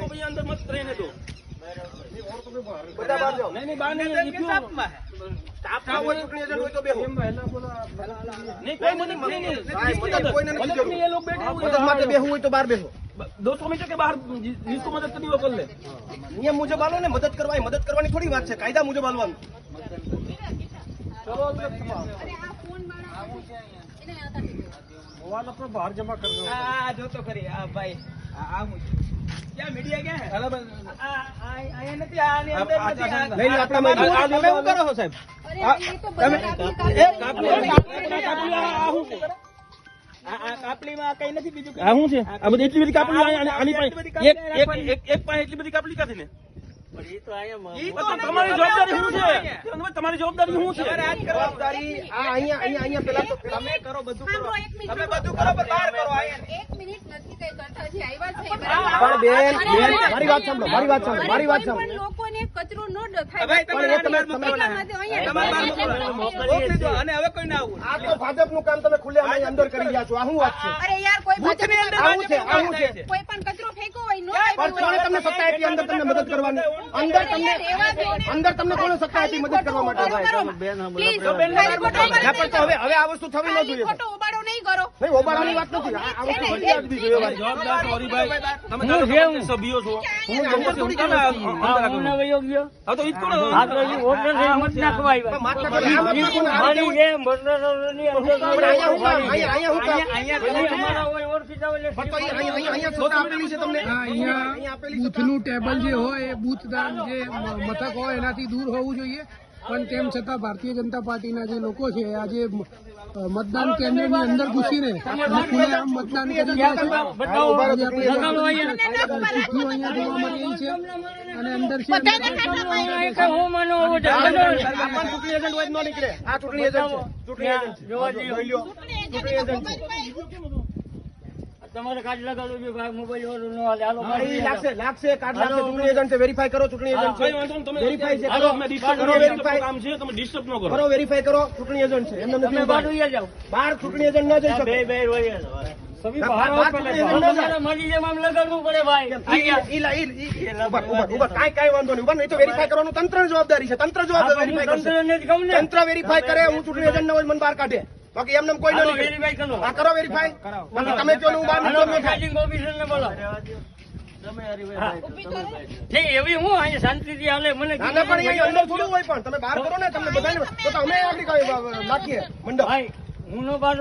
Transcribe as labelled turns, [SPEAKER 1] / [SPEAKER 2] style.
[SPEAKER 1] इसको भैया अंदर मत रहने दो।
[SPEAKER 2] બધા બહાર જાઓ।
[SPEAKER 1] नहीं बाहर नहीं है, क्यों?
[SPEAKER 2] સ્ટાફ ના હોય ચૂંટણી એજન્ટ હોય તો બેહો।
[SPEAKER 1] नहीं कोई मदद नहीं,
[SPEAKER 2] મદદ કોઈને નથી જરૂર।
[SPEAKER 1] ये लोग बैठे हुए
[SPEAKER 2] મદદ માટે બેહવું હોય તો બહાર બેહો।
[SPEAKER 1] 200 मीटर के बाहर जिसको मदद करनी वो कर ले।
[SPEAKER 2] નિયમ મુજબ હાલો ને, મદદ કરવાની થોડી વાત છે, કાયદા મુજબ હાલવાનું।
[SPEAKER 1] बाहर जमा कर दो।
[SPEAKER 3] जो तो करिए भाई क्या मीडिया क्या है आया નથી આની અંદર નથી
[SPEAKER 2] નહીં આપણે
[SPEAKER 3] તમે શું કરો છો સાહેબ કાપલીમાં કઈ નથી બીજું
[SPEAKER 1] આ શું છે? આ બધી એટલી બધી કાપલી આની પાસે એક પાસે એટલી બધી કાપલી કાથી ને? તમારી જવાબદારી શું છે? તમારી જવાબદારી શું છે?
[SPEAKER 2] જવાબદારી આ અહીંયા પેલા તો
[SPEAKER 3] તમે કરો બધું કરો
[SPEAKER 4] તમે
[SPEAKER 3] બધું કરો પણ બહાર કરો
[SPEAKER 4] એક મિનિટ નથી કઈ કરતા જે આવ્યા છે
[SPEAKER 2] પણ બેન મારી વાત સાંભળો
[SPEAKER 4] પણ લોકોને કચરો ન થાય
[SPEAKER 3] ભાઈ તમે
[SPEAKER 2] તમે
[SPEAKER 3] અને હવે કોઈ ના આવું
[SPEAKER 2] આ તો ભાજપનું કામ તમે ખુલ્લે અંદર કરી રહ્યા છો। આ શું વાત છે?
[SPEAKER 4] અરે યાર કોઈ
[SPEAKER 3] બૂથની અંદર
[SPEAKER 2] આવું છે
[SPEAKER 4] કોઈ પણ કચરો ફેંકો હોય નો
[SPEAKER 2] પણ કોણે તમને સત્તા આપી અંદર તમને મદદ કરવાની? અંદર તમને કોણે સત્તા આપી મદદ કરવા માટે? હવે આ વસ્તુ થવી ન જોઈએ।
[SPEAKER 4] ખોટો ઉબાડો નહીં કરો
[SPEAKER 2] નહીં ઓબાળાની વાત નથી, આ વસ્તુ ફરી આવવી જોઈએ ભાઈ।
[SPEAKER 1] જવાબદાર છો હરીભાઈ, તમે સભ્યો છો। હા તો ઈ કોણ?
[SPEAKER 5] બૂથનું ટેબલ જે હોય એ બૂથદાન જે મથક હોય એનાથી દૂર હોવું જોઈએ, પણ તેમ છતાં ભારતીય જનતા પાર્ટીના જે લોકો છે આજે મતદાન કેન્દ્રની અંદર ઘૂસીને ખુલ્લેઆમ મતદાન કરી રહ્યા છે। ચિઠ્ઠીઓ અહીંયા જોવા મળી રહી છે અને અંદર છે
[SPEAKER 2] ચૂંટણી એજન્ટ હોય ન નીકળે। આ ચૂંટણી એજન્ટ છે, ચૂંટણી એજન્ટ છે। ચૂંટણી એજન્ટ છે।
[SPEAKER 5] તમારે કાર્ડ લગાડો મોબાઈલ
[SPEAKER 2] લાગશે કાર્ડ લાગશે। ચૂંટણી એજન્ટ છે, વેરીફાઈ કરો। ચૂંટણી એજન્ટ છે, વેરીફાઈ છે, કરો
[SPEAKER 1] કામ છે, તમે ડિસ્ટર્બ ન કરો।
[SPEAKER 2] કરો વેરીફાઈ કરો। ચૂંટણી એજન્ટ છે, એમને નથી બહાર ચૂંટણી એજન્ટ ન જઈ શકે। કાંઈ વાંધો નહીં, નહીં તો વેરીફાઈ કરવાનું તંત્ર જવાબદારી છે। તંત્ર જવાબદારી તંત્ર વેરીફાઈ કરે। હું ચૂંટણી એજન્ટ ન હોય મને બહાર કાઢે, બાકી એમને કોઈ નહીં આ કરો વેરીફાઈ। બાકી તમે જો હું બહાર નીકળો
[SPEAKER 5] એવી હું અહીંયા શાંતિથી હાલે મને
[SPEAKER 2] ના પણ અહીંયા અંદર થોડું હોય, પણ તમે બહાર કરો ને તમને બધાને તો અમે આગળ નાખીએ મંડપ।
[SPEAKER 5] હું નો બાર